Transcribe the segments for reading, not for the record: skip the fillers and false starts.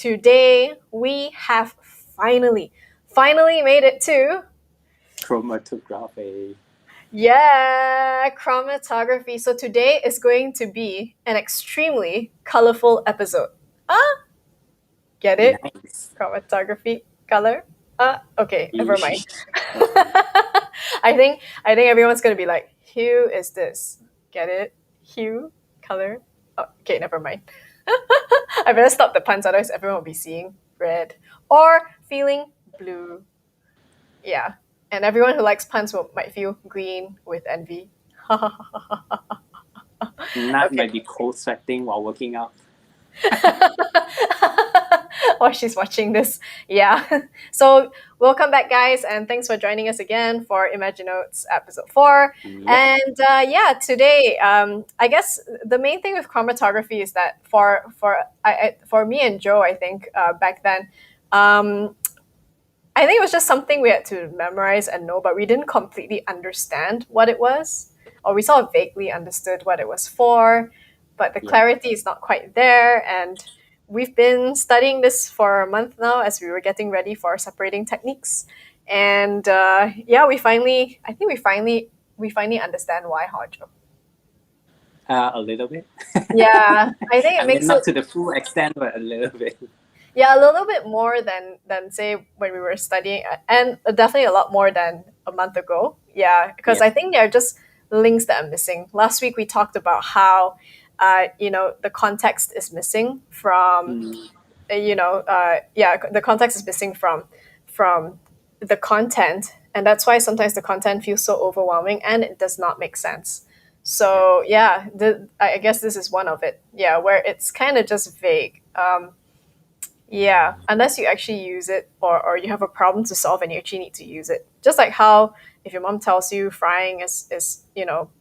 today we have finally made it to Chromatography. chromatography. So today is going to be an extremely colorful episode. Get it? Nice. Chromatography, color. Okay, never mind. Okay. I think everyone's gonna be like, hue is this. Get it? Hue, color. Oh, okay, never mind. I better stop the puns, otherwise everyone will be seeing red or feeling blue. Yeah. And everyone who likes puns might feel green with envy. Nat Okay. might be cold sweating while working out. While she's watching this. Yeah. So welcome back, guys, and thanks for joining us again for ImagiNotes episode 4. Yep. And today, I guess the main thing with chromatography is that for me and Joe, I think back then, I think it was just something we had to memorize and know, but we didn't completely understand what it was, or we sort of vaguely understood what it was for, but the Yeah. clarity is not quite there. And we've been studying this for a month now as we were getting ready for separating techniques. And we finally understand why, Hodjo. A little bit. Yeah, I think it I mean, makes not it to the full extent, but a little bit. Yeah, a little bit more than say when we were studying, and definitely a lot more than a month ago. Yeah, because Yeah. I think there are just links that are missing. Last week we talked about how, the context is missing from, Mm, the context is missing from the content, and that's why sometimes the content feels so overwhelming and it does not make sense. So I guess this is one of it. Yeah, where it's kind of just vague. Yeah, unless you actually use it, or you have a problem to solve and you actually need to use it. Just like how if your mom tells you frying is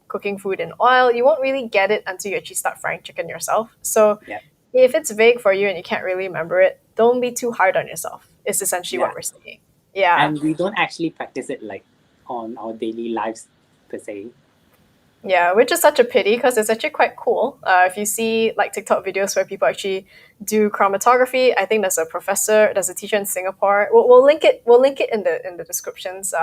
cooking food in oil, you won't really get it until you actually start frying chicken yourself. So yeah. if it's vague for you and you can't really remember it, don't be too hard on yourself. It's essentially what Yeah. we're saying. Yeah. And we don't actually practice it like on our daily lives per se. Yeah, which is such a pity because it's actually quite cool. If you see like TikTok videos where people actually do chromatography, I think there's a teacher in Singapore. We'll link it. We'll link it in the descriptions.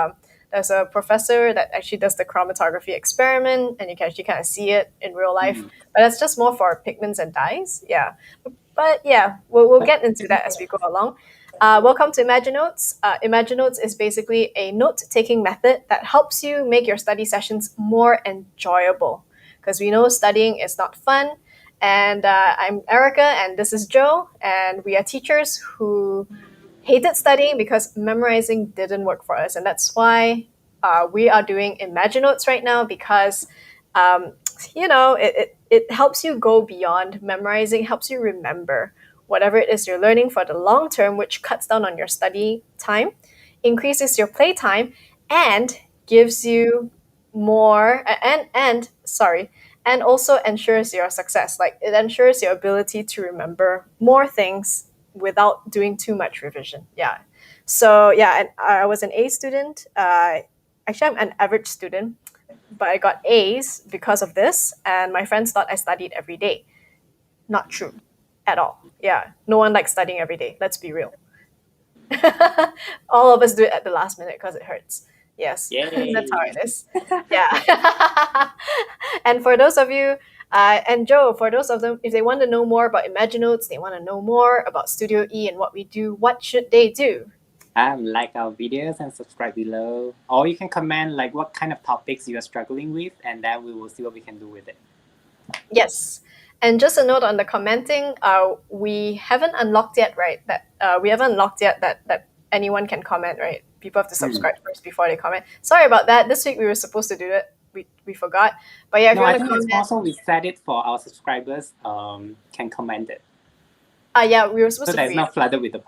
There's a professor that actually does the chromatography experiment, and you can actually kind of see it in real life. Mm. But that's just more for pigments and dyes. Yeah, but yeah, we'll get into that as we go along. Welcome to ImagiNotes. ImagiNotes is basically a note-taking method that helps you make your study sessions more enjoyable. Because we know studying is not fun. And I'm Erica, and this is Joe, and we are teachers who hated studying because memorizing didn't work for us, and that's why we are doing ImagiNotes right now because um, it helps you go beyond memorizing, helps you remember whatever it is you're learning for the long term, which cuts down on your study time, increases your play time, and gives you more and also ensures your success. Like it ensures your ability to remember more things without doing too much revision. Yeah. So yeah, and I was an A student. Actually, I'm an average student, but I got A's because of this, and my friends thought I studied every day. Not true at all. Yeah, no one likes studying every day. Let's be real. All of us do it at the last minute because it hurts. Yes, that's how Yay. it is. Yeah. And for those of you, and Joe, for those of them, if they want to know more about ImagiNotes, they want to know more about Studio E and what we do, what should they do? Like our videos and subscribe below. Or you can comment like what kind of topics you are struggling with, and then we will see what we can do with it. Yes. And just a note on the commenting, we haven't unlocked yet, right? That we haven't unlocked yet that anyone can comment, right? People have to subscribe first before they comment. Sorry about that. This week we were supposed to do it. We forgot. But yeah, if No, you I want to think it's comment, also we set it for our subscribers can comment it. yeah, we were supposed So to that it's create. not flooded with the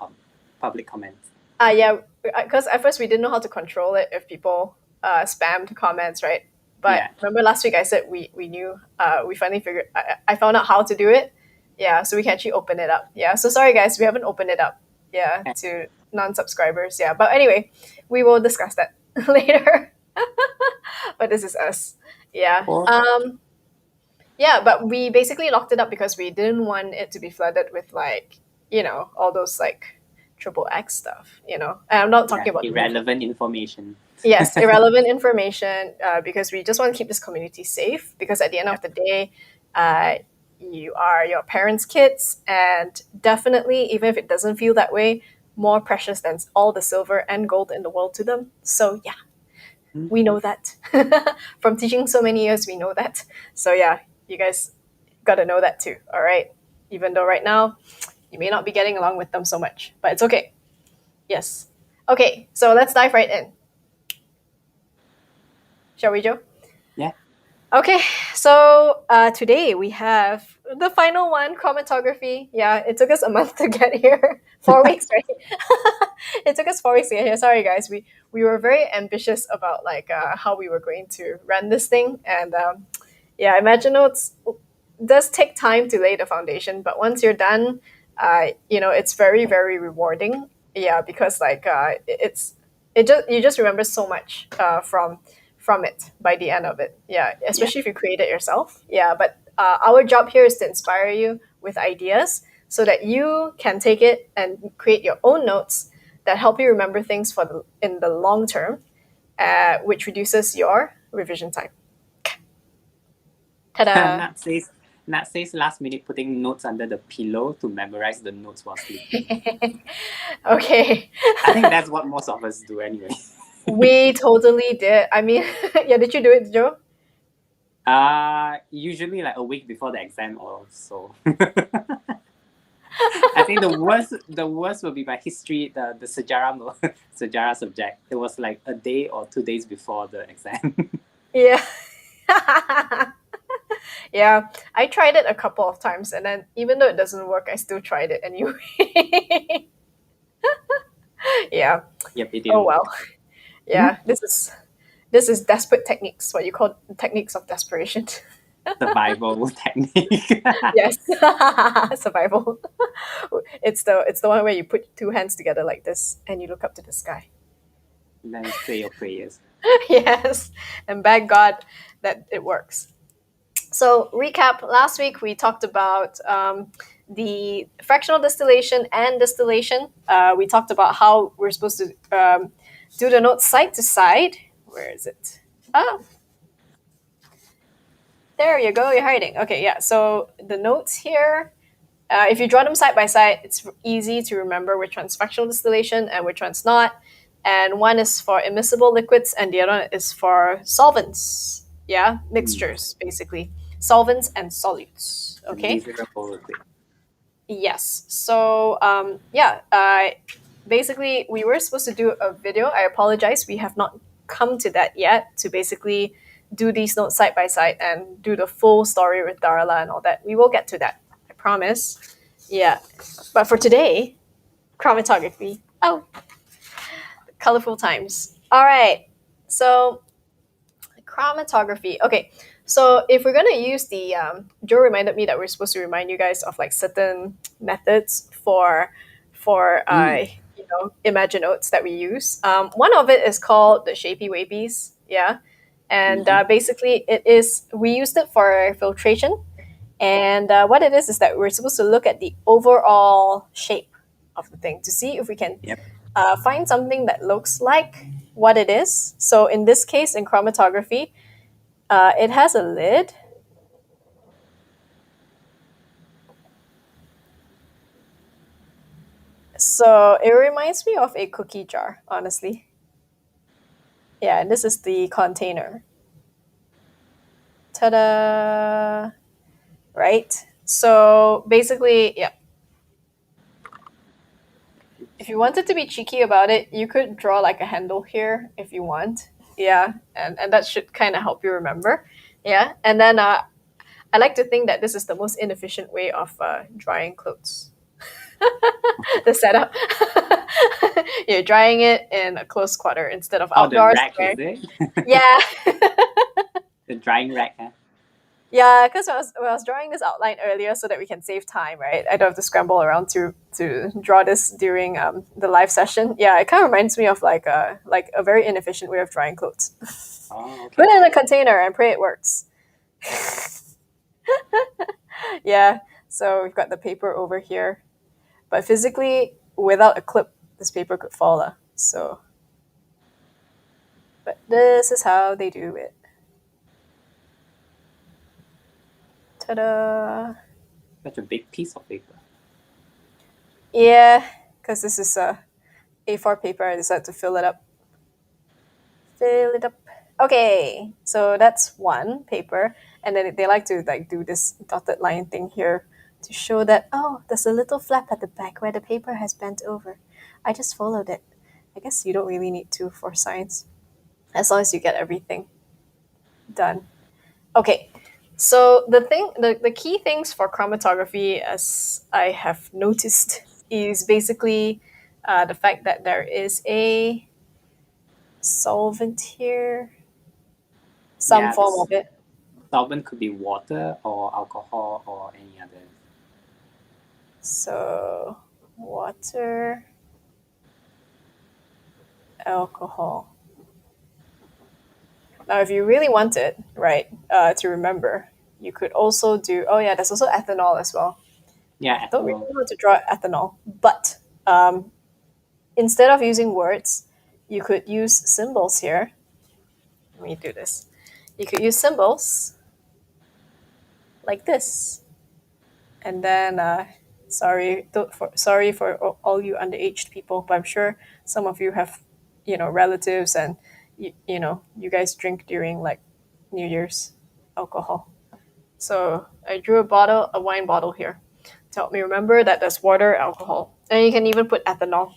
public comments. Yeah, because at first we didn't know how to control it if people spammed comments, right? But Yeah. remember last week I said we knew, we finally figured, I found out how to do it. Yeah, so we can actually open it up. Yeah, so sorry guys, we haven't opened it up. Yeah, And to non-subscribers. Yeah, but anyway, we will discuss that later. But this is us. Yeah. or Yeah, but we basically locked it up because we didn't want it to be flooded with like, all those like triple X stuff. And I'm not Yeah, talking about the movie. irrelevant information. Yes, irrelevant information, because we just want to keep this community safe. Because at the end of Yep. the day, uh, you are your parents' kids, and definitely, even if it doesn't feel that way, more precious than all the silver and gold in the world to them. So yeah, we know that from teaching so many years. We know that. So yeah, you guys got to know that too. All right, even though right now you may not be getting along with them so much, but it's okay. Yes. Okay, so let's dive right in. Shall we, Joe? Yeah. Okay, so today we have the final one, chromatography. Yeah, it took us a month to get here. 4 weeks, right? It took us 4 weeks to get here. Sorry, guys. We were very ambitious about like how we were going to run this thing, and yeah, Imagine Notes does take time to lay the foundation, but once you're done, it's very very rewarding. Yeah, because like it just you just remember so much from it by the end of it. Yeah, Yeah. especially if you create it yourself. Yeah, but our job here is to inspire you with ideas so that you can take it and create your own notes that help you remember things for in the long term, which reduces your revision time. Ta-da! Nat says Nat says last minute putting notes under the pillow to memorize the notes while sleeping. Okay. I think that's what most of us do anyway. We totally did. I mean, yeah, did you do it, Joe? Usually like a week before the exam or so. I think the worst will be my history, the sejarah sejarah subject. It was like a day or 2 days before the exam. Yeah. Yeah, I tried it a couple of times, and then even though it doesn't work, I still tried it anyway. Yeah. Yep, it Oh didn't well. work. Yeah, this is desperate techniques. What you call techniques of desperation. Survival technique. Yes. Survival. It's the one where you put two hands together like this and you look up to the sky. Then say your prayers. Yes, and beg God that it works. So, recap, last week we talked about the fractional distillation and distillation. We talked about how we're supposed to do the notes side to side. Where is it? Oh, there you go, you're hiding. Okay, yeah, so the notes here, if you draw them side by side, it's easy to remember which one's fractional distillation and which one's not. And one is for immiscible liquids, and the other one is for solvents. Yeah, Mm. mixtures, basically. Solvents and solutes. Okay. Miserable liquid. Yes. So, yeah, basically, we were supposed to do a video. I apologize. We have not come to that yet to basically do these notes side by side and do the full story with Darla and all that. We will get to that. I promise. Yeah. But for today, chromatography. Oh, colorful times. All right. So, chromatography. Okay. So if we're gonna use the Joe reminded me that we're supposed to remind you guys of like certain methods for Mm. Imagine notes that we use. One of it is called the shapey wapies. Yeah, and Mm-hmm. basically it is we used it for filtration, and what it is that we're supposed to look at the overall shape of the thing to see if we can Yep. find something that looks like what it is. So in this case, in chromatography, it has a lid. So it reminds me of a cookie jar, honestly. Yeah, and this is the container. Ta-da! Right? So basically, yeah, if you wanted to be cheeky about it, you could draw like a handle here if you want. Yeah, and that should kind of help you remember. Yeah, and then I like to think that this is the most inefficient way of drying clothes. The setup. You're drying it in a close quarter instead of Oh, the outdoors rack where is it? yeah. The drying rack, huh? Yeah, because when I was drawing this outline earlier so that we can save time, right? I don't have to scramble around to draw this during the live session. Yeah, it kind of reminds me of like a very inefficient way of drying clothes. Oh, Put okay. it in a container and pray it works. Yeah, so we've got the paper over here. But physically, without a clip, this paper could fall. So, but this is how they do it. Ta-da! Such a big piece of paper. Yeah, because this is a A4 paper, I decided to fill it up. Fill it up. Okay, so that's one paper, and then they like to like do this dotted line thing here to show that oh, there's a little flap at the back where the paper has bent over. I just followed it. I guess you don't really need to for science, as long as you get everything done. Okay, so the key things for chromatography, as I have noticed, is basically the fact that there is a solvent here, some Yeah, form this of it. solvent could be water or alcohol or any other. So water, alcohol. Now, if you really want it, right, to remember, you could also do. Oh yeah, there's also ethanol as well. Yeah, I don't really ethanol. know how to draw ethanol, but instead of using words, you could use symbols here. Let me do this. You could use symbols like this, and then sorry for all you underage people, but I'm sure some of you have, relatives, and you guys drink during like New Year's alcohol. So I drew a wine bottle here to help me remember that there's water, alcohol, and you can even put ethanol,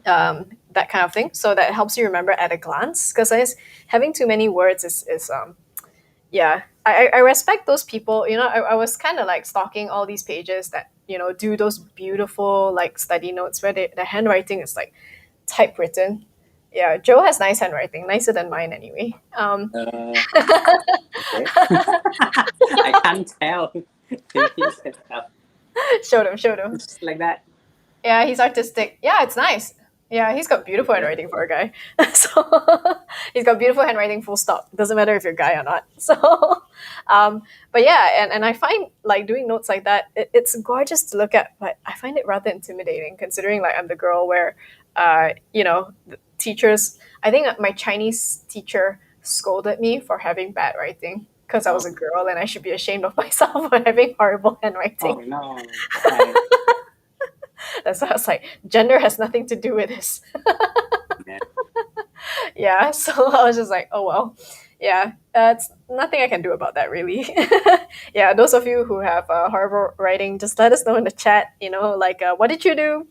that kind of thing, so that helps you remember at a glance. Because having too many words is yeah, I respect those people. I was kind of like stalking all these pages that do those beautiful like study notes where the handwriting is like typewritten. Yeah, Joe has nice handwriting, nicer than mine anyway. Okay. I can't tell. He's Showed him. just like that. Yeah, he's artistic. Yeah, it's nice. Yeah, he's got beautiful Okay. handwriting for a guy. So he's got beautiful handwriting, full stop. Doesn't matter if you're a guy or not. So, but yeah, and I find like doing notes like that, it's gorgeous to look at, but I find it rather intimidating considering like I'm the girl where, the teachers, I think my Chinese teacher scolded me for having bad writing because I was Oh, a girl and I should be ashamed of myself for having horrible oh handwriting. no. Why? That's why I was like, gender has nothing to do with this. Yeah. Yeah, so I was just like, oh well, yeah, it's nothing I can do about that really. Yeah, those of you who have horrible writing, just let us know in the chat. Like what did you do?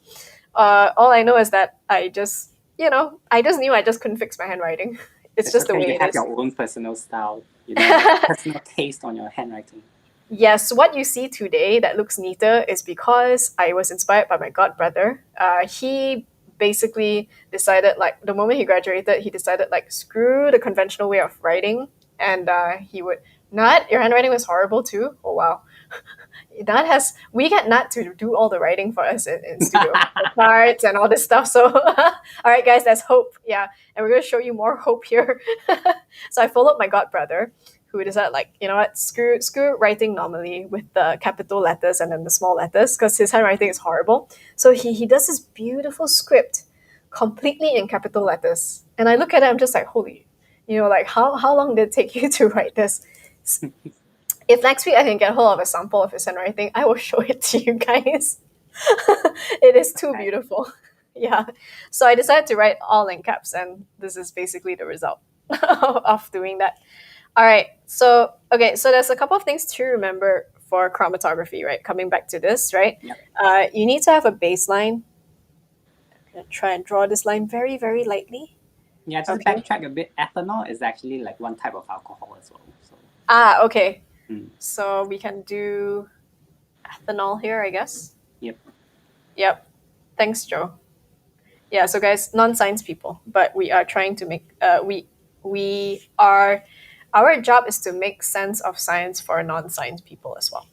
All I know is that I just knew I just couldn't fix my handwriting. It's It's just the okay. way You it have is. your own personal style. Your personal taste on your handwriting. Yes, what you see today that looks neater is because I was inspired by my god brother. He basically decided, like, the moment he graduated, he decided, like, screw the conventional way of writing. And he would, Nat, your handwriting was horrible too. Oh, wow. We get Nat to do all the writing for us in studio, the cards and all this stuff. So, all right, guys, there's hope. Yeah. And we're going to show you more hope here. So I followed my god brother, who decided, like, you know what, screw writing normally with the capital letters and then the small letters because his handwriting is horrible. So he does this beautiful script completely in capital letters. And I look at it, I'm just like, holy, like how long did it take you to write this? If next week I can get hold of a sample of his handwriting, I will show it to you guys. It is too Okay. beautiful. Yeah. So I decided to write all in caps, and this is basically the result of doing that. All right. So, okay. So there's a couple of things to remember for chromatography, right? Coming back to this, right? Yep. You need to have a baseline. I'm going to try and draw this line very, very lightly. Yeah, just Okay. backtrack a bit. Ethanol is actually like one type of alcohol as well. So, Okay. mm, So we can do ethanol here, I guess. yep. Yep. Thanks, Joe. Yeah, so guys, non-science people, but we are trying to make we are our job is to make sense of science for non-science people as well.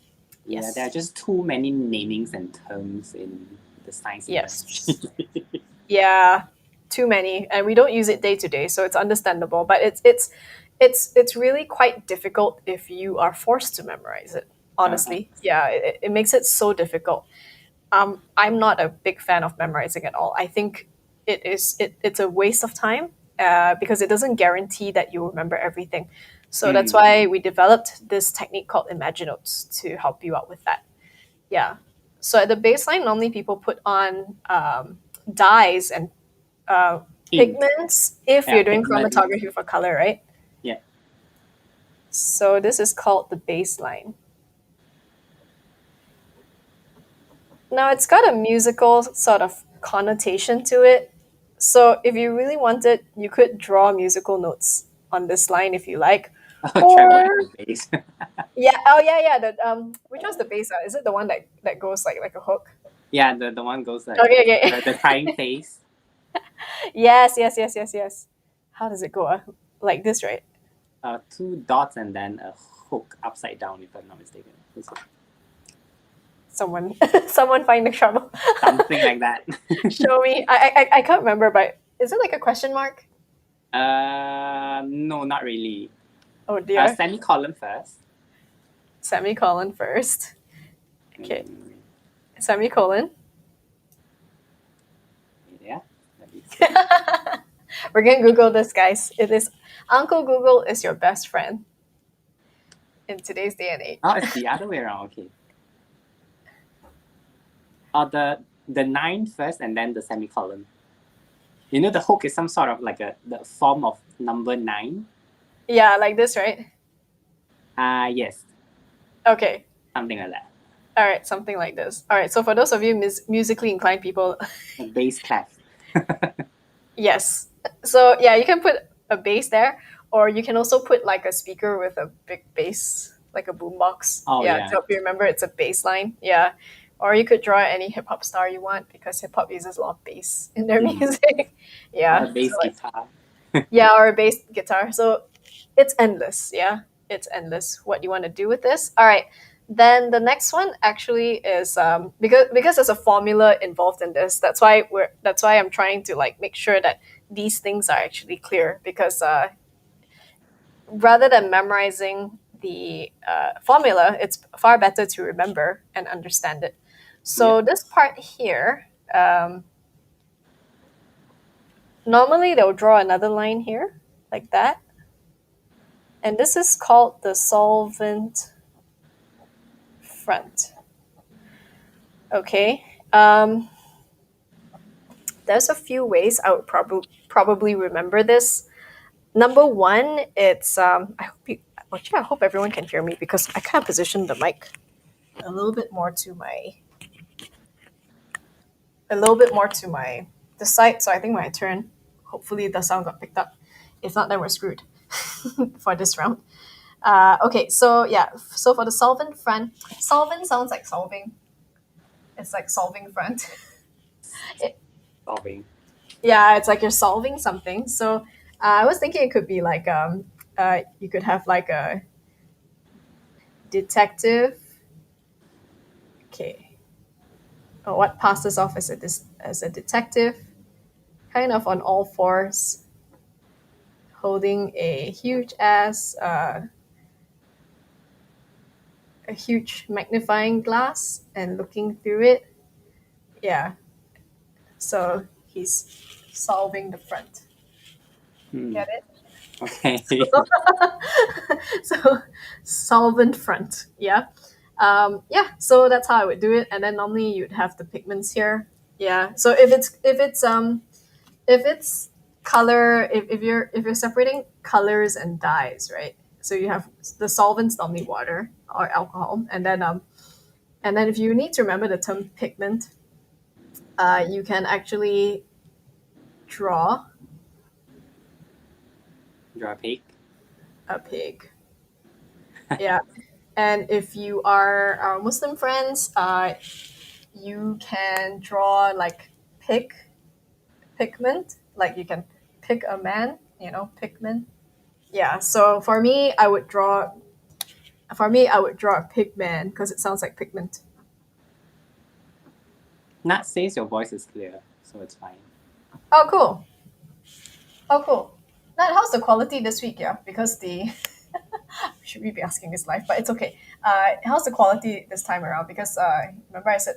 Yeah, there are Yes. just too many namings and terms in the science industry. Yes. Yeah, too many, and we don't use it day to day, so it's understandable. But it's really quite difficult if you are forced to memorize it. Uh-huh. Honestly, yeah, it makes it so difficult. I'm not a big fan of memorizing at all. I think it's a waste of time because it doesn't guarantee that you remember everything. So that's Mm. why we developed this technique called ImagiNotes to help you out with that. Yeah. So at the baseline, normally people put on dyes and uh, Ink. pigments if Yeah, you're doing pigment. chromatography for color, right? Yeah. So this is called the baseline. Now it's got a musical sort of connotation to it. So if you really wanted, you could draw musical notes on this line if you like. Travel at Or the base. yeah, oh yeah, yeah. The which one's the bass? Is it the one that goes like a hook? Yeah, the one goes like Okay, okay. the crying face. Yes, yes, yes, yes, yes. How does it go? Like this, right? Two dots and then a hook upside down, if I'm not mistaken. Someone, someone find the trouble. Something like that. Show me. I can't remember, but is it like a question mark? No, not really. Oh dear. Semicolon first. Semicolon first. Okay. Mm, Semicolon. yeah, let me see. We're gonna Google this, guys. It is Uncle Google is your best friend in today's day and Oh, age. it's the other way around. Okay. The nine first and then the semicolon. You know, the hook is some sort of like the form of number nine. Yeah, like this, right? Yes, Okay. something like that. All right, something like this. All right. So for those of you musically inclined people, A bass clef. yes. So yeah, you can put a bass there, or you can also put like a speaker with a big bass, like a boombox. Oh Yeah, to yeah. help you remember it's a bass line. Yeah. Or you could draw any hip hop star you want because hip hop uses a lot of bass in their Mm. music. Or a Yeah. So bass like guitar. yeah, or a bass guitar. So it's endless. Yeah, it's endless. What you want to do with this? All right. Then the next one actually is because there's a formula involved in this. That's why I'm trying to like make sure that these things are actually clear because rather than memorizing the formula, it's far better to remember and understand it. Yeah. So this part here, normally they'll draw another line here like that, and this is called the solvent front. Okay. There's a few ways I would probably remember this. Number one, it's I hope everyone can hear me because I can't position the mic a little bit more to my a little bit more to my the side. So I think my turn. Hopefully the sound got picked up. If not, then we're screwed for this round. Okay, so yeah, so for the solvent front, solvent sounds like solving. It's like solving front. It, Solving. yeah, it's like you're solving something. So I was thinking it could be like you could have like a detective. Okay, or what passes off as as a detective, kind of on all fours, holding a huge magnifying glass and looking through it. Yeah, so he's solving the front. Hmm. Get it? Okay. So solvent front. Yeah. Yeah, so that's how I would do it. And then normally you'd have the pigments here. Yeah. So if it's color if you're separating colors and dyes, right? So you have the solvents, normally water or alcohol, and then if you need to remember the term pigment, you can actually draw Draw a pig. a pig. Yeah. And if you are our Muslim friends, you can draw like pigment, like you can pick a man, pigment. Yeah. So for me, I would draw a pig man because it sounds like pigment. Nat says your voice is clear, so it's fine. Oh, cool. Oh, cool. Now, how's the quality this week? Yeah, because the should we be asking this live? But it's okay. How's the quality this time around? Because remember I said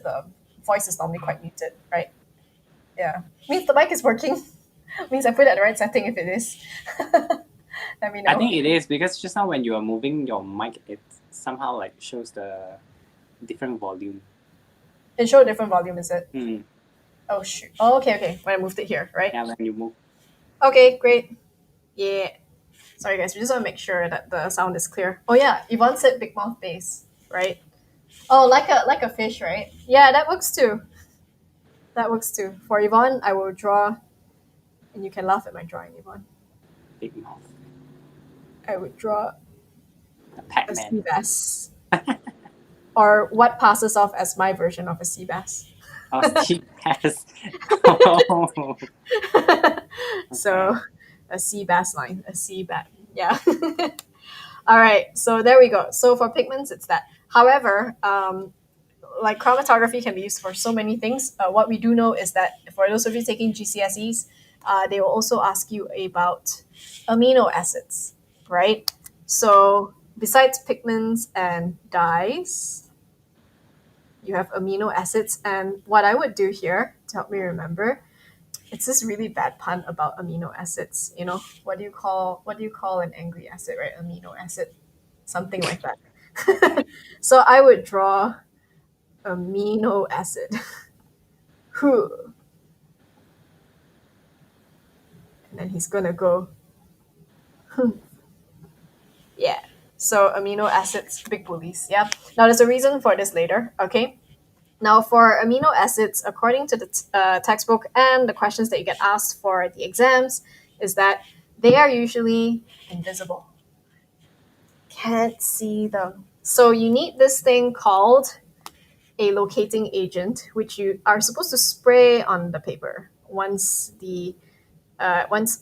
voice is normally quite muted, right? Yeah. Means the mic is working. Means I put it at the right setting if it is. Let me I know. think it is because just now when you are moving your mic, it somehow like shows the different volume. It showed a different volume, is it? Mm. Oh shoot. Oh, okay, okay. When I moved it here, right? Yeah, when you move. Okay, great. Yeah. Sorry guys, we just want to make sure that the sound is clear. Oh yeah, Yvonne said big mouth bass, right? Oh, like a fish, right? Yeah, that works too. That works too. For Yvonne, I will draw, and you can laugh at my drawing, Yvonne. Big mouth. I would draw A a Pac-Man. sea bass, or what passes off as my version of a sea bass. Oh, Steve has. Oh, okay. So, a sea bass line, a sea bat. Yeah. All right. So there we go. So for pigments, it's that. However, like chromatography can be used for so many things. What we do know is that for those of you taking GCSEs, they will also ask you about amino acids, right? So besides pigments and dyes, you have amino acids. And what I would do here to help me remember, it's this really bad pun about amino acids. You know, what do you call an angry acid, right? Amino acid, something like Okay. that. So I would draw amino acid. And then he's gonna go, yeah. So amino acids, big bullies. Yeah. Now there's a reason for this later. Okay. Now for amino acids, according to the textbook and the questions that you get asked for the exams, is that they are usually invisible. Can't see them. So you need this thing called a locating agent, which you are supposed to spray on the paper once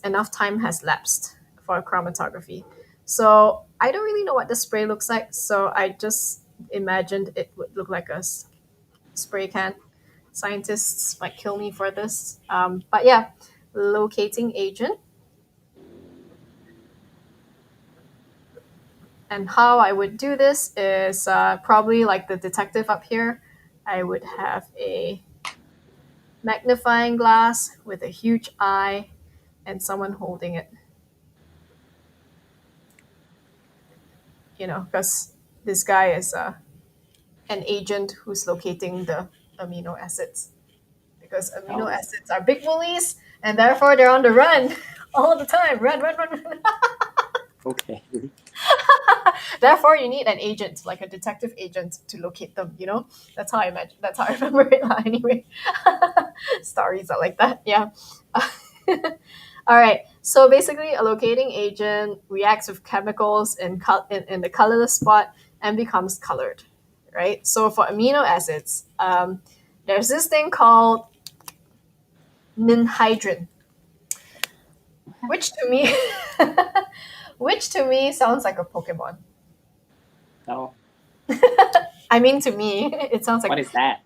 enough time has lapsed for chromatography. So I don't really know what the spray looks like, so I just imagined it would look like a spray can. Scientists might kill me for this, but yeah, locating agent. And how I would do this is probably like the detective up here. I would have a magnifying glass with a huge eye and someone holding it, because this guy is an agent who's locating the amino acids. Because amino Oh, acids are big bullies and therefore they're on the run all the time. Run, run, run, run. okay. Therefore, you need an agent, like a detective agent, to locate them. That's how I imagine. That's how I remember it. Anyway, stories are like that. Yeah. All right. So basically, a locating agent reacts with chemicals in the colorless spot and becomes colored. Right. So for amino acids, there's this thing called ninhydrin, which to me, which to me sounds like a Pokemon. Oh, I mean, to me, it sounds what like is that?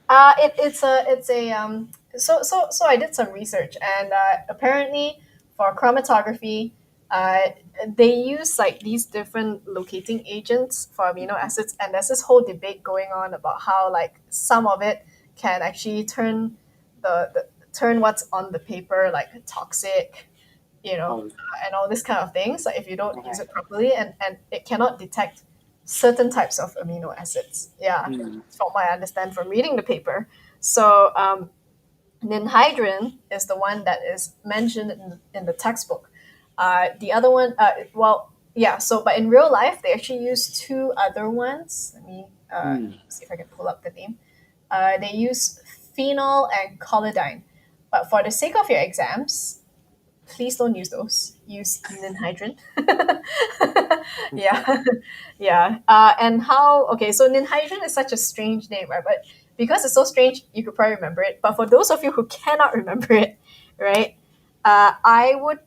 it's a. So I did some research, and apparently for chromatography, uh, they use like these different locating agents for amino acids, and there's this whole debate going on about how like some of it can actually turn what's on the paper like toxic, Oh, and all this kind of things. Like if you don't use okay. it properly, and it cannot detect certain types of amino acids. Yeah, Hmm. from what I understand from reading the paper. So ninhydrin is the one that is mentioned in the textbook. The other one, well, yeah. So, but in real life, they actually use two other ones. Let me Hmm. see if I can pull up the name. They use phenol and collidine. But for the sake of your exams, please don't use those. Use ninhydrin. Okay. Yeah, yeah. And how? Okay, so ninhydrin is such a strange name, right? But because it's so strange, you could probably remember it. But for those of you who cannot remember it, right? I would.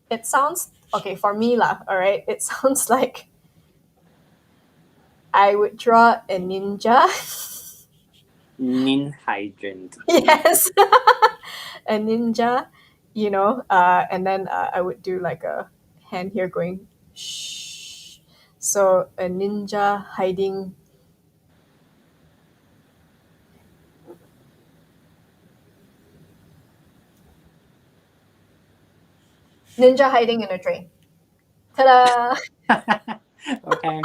It sounds okay for me, lah. All right, it sounds like I would draw a ninja. Nin hydrant. Yes, a ninja, and then I would do like a hand here going shh. So a ninja hiding Ninja hiding in a drain. Ta-da! Okay.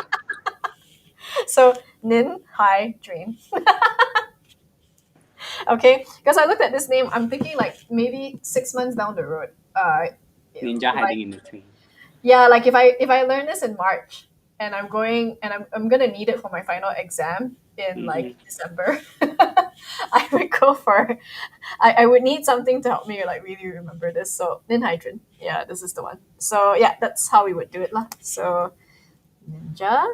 So nin, hai, drain. Okay, because I looked at this name, I'm thinking like maybe 6 months down the road. Ninja If I hiding in the tree. Yeah, like if I learn this in March and I'm gonna need it for my final exam in like Mm-hmm. December, I would go for I would need something to help me like really remember this. So ninhydrin, yeah, this is the one. So yeah, that's how we would do it lah. So ninja.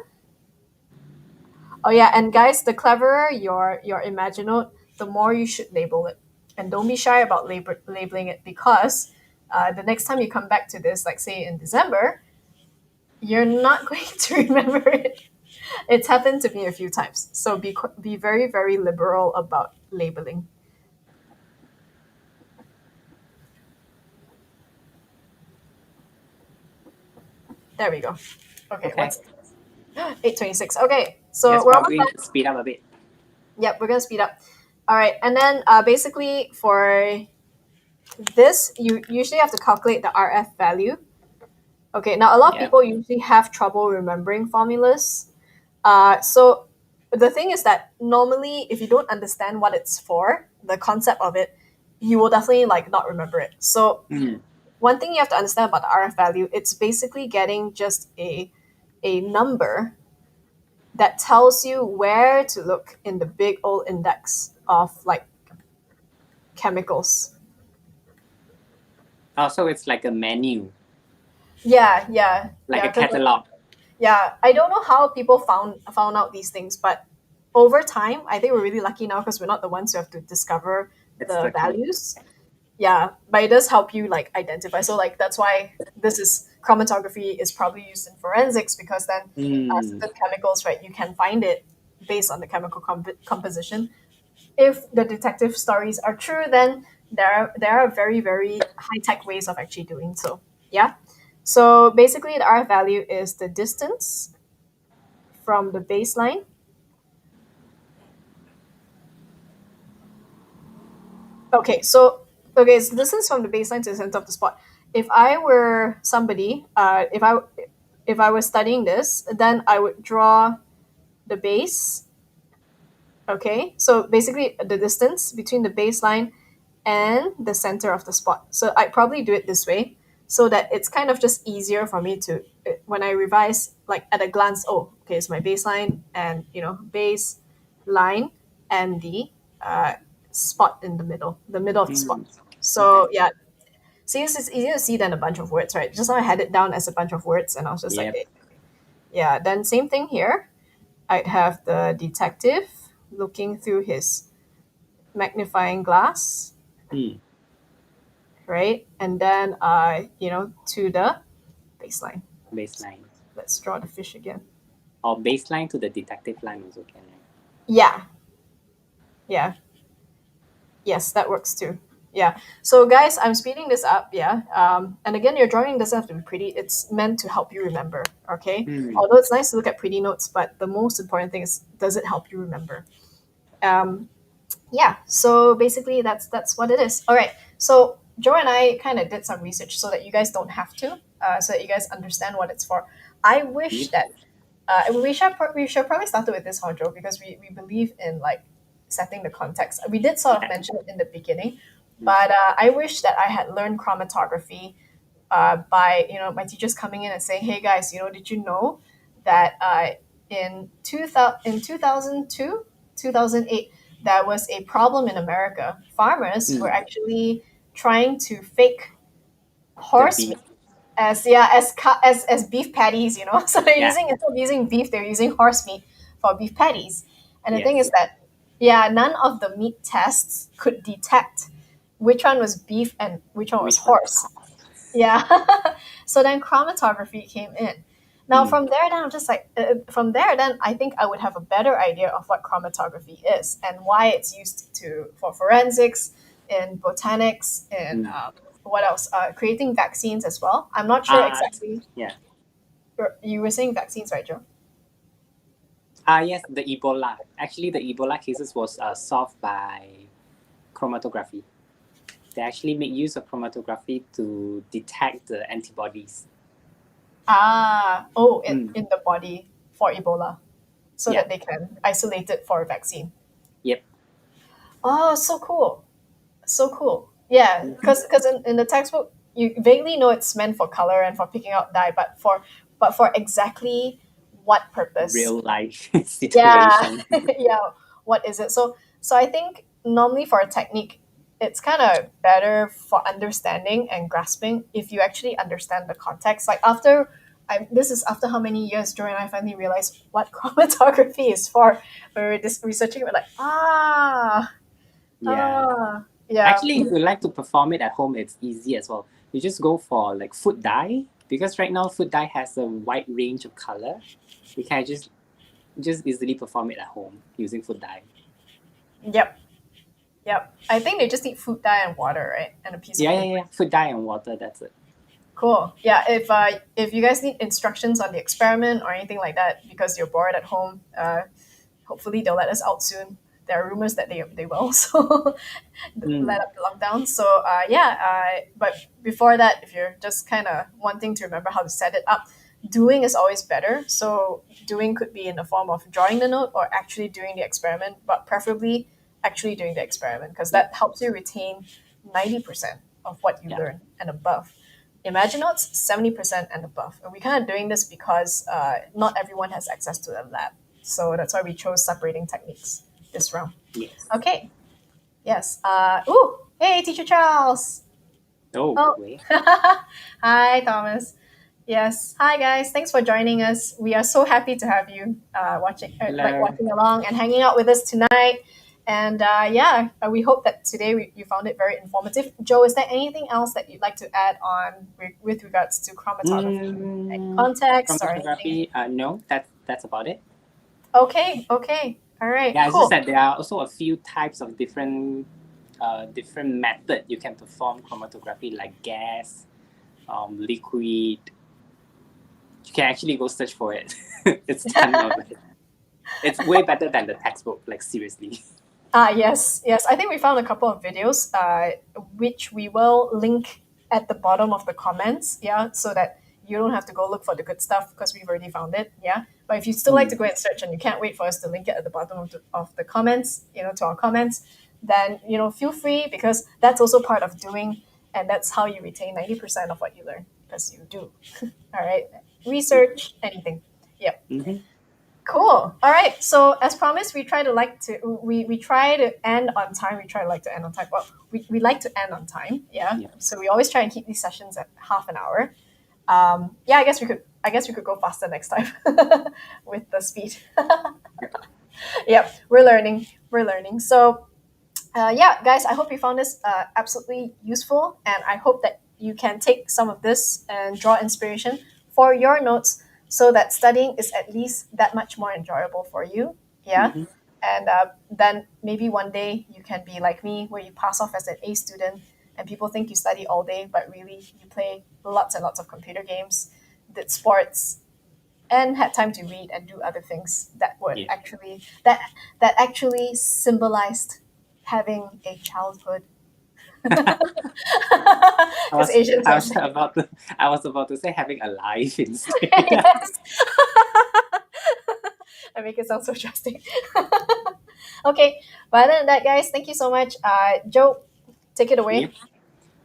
Oh yeah, and guys, the cleverer your ImagiNote, the more you should label it, and don't be shy about labeling it because the next time you come back to this, like say in December, you're not going to remember it. It's happened to me a few times. So be very very liberal about labeling. There we go. Okay, Okay. what's 8:26? Okay, so Yes, we're almost probably done. speed up a bit. Yep, we're gonna speed up. All right, and then basically for this, you usually have to calculate the RF value. Okay, now a lot of Yeah. people usually have trouble remembering formulas. So the thing is that normally, if you don't understand what it's for, the concept of it, you will definitely like not remember it. So Mm. one thing you have to understand about the RF value, it's basically getting just a number that tells you where to look in the big old index of like chemicals. Also, it's like a menu, Yeah, yeah, like yeah. a Because catalog. yeah, I don't know how people found out these things, but over time, I think we're really lucky now because we're not the ones who have to discover It's the lucky. values. Yeah, but it does help you like identify. So like that's why this is chromatography is probably used in forensics because then Mm. certain chemicals, right? You can find it based on the chemical composition. If the detective stories are true, then there are very very high tech ways of actually doing so. Yeah. So basically, the RF value is the distance from the baseline. So distance from the baseline to the center of the spot. If I were somebody, if I was studying this, then I would draw the base. Okay, so basically the distance between the baseline and the center of the spot. So I probably do it this way so that it's kind of just easier for me to when I revise like at a glance. Oh, okay, it's my baseline and base line and the spot in the middle of the spot. Mm. Okay. So yeah, since it's easier to see than a bunch of words, right? Just now I had it down as a bunch of words, and I was just like, Yep. hey, yeah. Then same thing here. I'd have the detective looking through his magnifying glass, Mm. right? And then, to the baseline. Baseline. Let's draw the fish again. Or baseline to the detective line also can, right? Yeah, yeah, yes, that works too. Yeah. So, guys, I'm speeding this up. Yeah. And again, your drawing doesn't have to be pretty. It's meant to help you remember. Okay. Mm. Although it's nice to look at pretty notes, but the most important thing is, does it help you remember? Um, yeah, so basically that's what it is. All right, so Joe and I kind of did some research so that you guys don't have to, so that you guys understand what it's for. I wish Yep. that we should probably start with this, Joe, because we believe in like setting the context. We did sort of Okay. mention it in the beginning, Mm. but I wish that I had learned chromatography by my teachers coming in and saying, "Hey guys, did you know that in 2002, 2008, there was a problem in America. Farmers were Mm. actually trying to fake The horse beef. meat as beef patties. So they're Yeah. using instead of using beef, they're using horse meat for beef patties. And the thing is Yes. that yeah, none of the meat tests could detect which one was beef and which one was Which one was horse. horse? Yeah. So then chromatography came in. Now Mm. from there, then I'm just like, from there, then I think I would have a better idea of what chromatography is and why it's used for forensics, in botanics, in Mm. what else? Creating vaccines as well. I'm not sure Uh, exactly. yeah. You were saying vaccines, right, Joe? Yes, the Ebola. Actually, the Ebola cases was solved by chromatography. they actually make use of chromatography to detect the antibodies. In the body for Ebola, so Yeah. that they can isolate it for a vaccine. Yep. Oh, so cool. So cool. Yeah, Mhm. because in the textbook you vaguely know it's meant for color and for picking out dye, but for exactly what purpose? Real life Yeah, situation. yeah. What is it? So I think normally for a technique, it's kind of better for understanding and grasping if you actually understand the context. Like this is after how many years Joy and I finally realized what chromatography is for. When we were just researching, we're like, Yeah. yeah. Actually, if you like to perform it at home, it's easy as well. You just go for like food dye because right now food dye has a wide range of color. You can just easily perform it at home using food dye. Yep. Yep. I think they just need food dye and water, right? And a piece of Yeah, yeah, paper. yeah. Food dye and water. That's it. Cool. Yeah. If you guys need instructions on the experiment or anything like that because you're bored at home, hopefully they'll let us out soon. There are rumors that they will, so let Mm, up the lockdown. So yeah, but before that, if you're just kind of wanting to remember how to set it up, doing is always better. So doing could be in the form of drawing the note or actually doing the experiment, but preferably actually doing the experiment because yep. that helps you retain 90% of what you Yeah. learn and above. Imagine Notes 70% and above. And we're kind of doing this because not everyone has access to a lab. So that's why we chose separating techniques this round. Yes. Okay. Yes. Hey, Teacher Charles. Oh, Oh, wait. hi, Thomas. Yes. Hi, guys. Thanks for joining us. We are so happy to have you Hello. watching along and hanging out with us tonight. And yeah, we hope that today you found it very informative. Joe, is there anything else that you'd like to add on with regards to chromatography? Any Mm, context or anything? chromatography. No, that's about it. Okay. Okay. All right. Yeah, it's just Cool. that there are also a few types of different method you can perform chromatography, like gas, liquid. You can actually go search for it. It's ton of it. It's way better than the textbook. Like seriously. Yes, yes. I think we found a couple of videos, which we will link at the bottom of the comments, yeah, so that you don't have to go look for the good stuff because we've already found it, yeah. But if you still like to Mm, go and search and you can't wait for us to link it at the bottom of the comments, to our comments, then feel free because that's also part of doing, and that's how you retain 90% of what you learn because you do. All right, yep. research anything. Yep. Mm-hmm. Cool. All right. So as promised, we try to end on time. We try to like to end on time. Well, we like to end on time. Yeah. Yep. So we always try and keep these sessions at half an hour. Yeah. I guess we could go faster next time with the speed. Yep. Yep. We're learning. We're learning. So yeah, guys, I hope you found this absolutely useful, and I hope that you can take some of this and draw inspiration for your notes so that studying is at least that much more enjoyable for you. Yeah. Mm-hmm. And then maybe one day you can be like me, where you pass off as an A student and people think you study all day, but really you play lots and lots of computer games, did sports, and had time to read and do other things that would Yeah. actually symbolized having a childhood. I Because was Asians I are was saying about to I was about to say having a life instead. yes. I make it sound so drastic. Okay, but other than that, guys, thank you so much. Joe, take it away.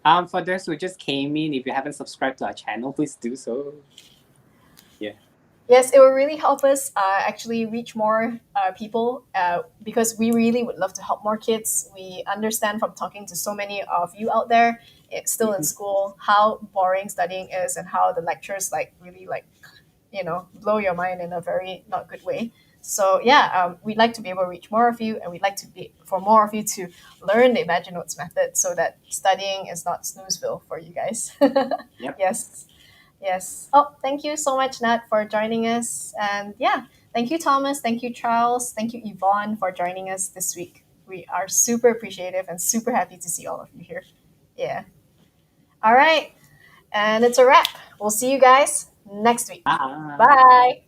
Yep. For those who just came in, if you haven't subscribed to our channel, please do so. Yeah. Yes, it will really help us actually reach more people because we really would love to help more kids. We understand from talking to so many of you out there, still in Mm-hmm. school, how boring studying is and how the lectures like really like blow your mind in a very not good way. So yeah, we'd like to be able to reach more of you, and we'd like to be for more of you to learn the ImagiNotes method so that studying is not snoozeville for you guys. Yep. Yes. Yes. Oh, thank you so much, Nat, for joining us. And yeah, thank you, Thomas. Thank you, Charles. Thank you, Yvonne, for joining us this week. We are super appreciative and super happy to see all of you here. Yeah. All right. And it's a wrap. We'll see you guys next week. Bye. Bye.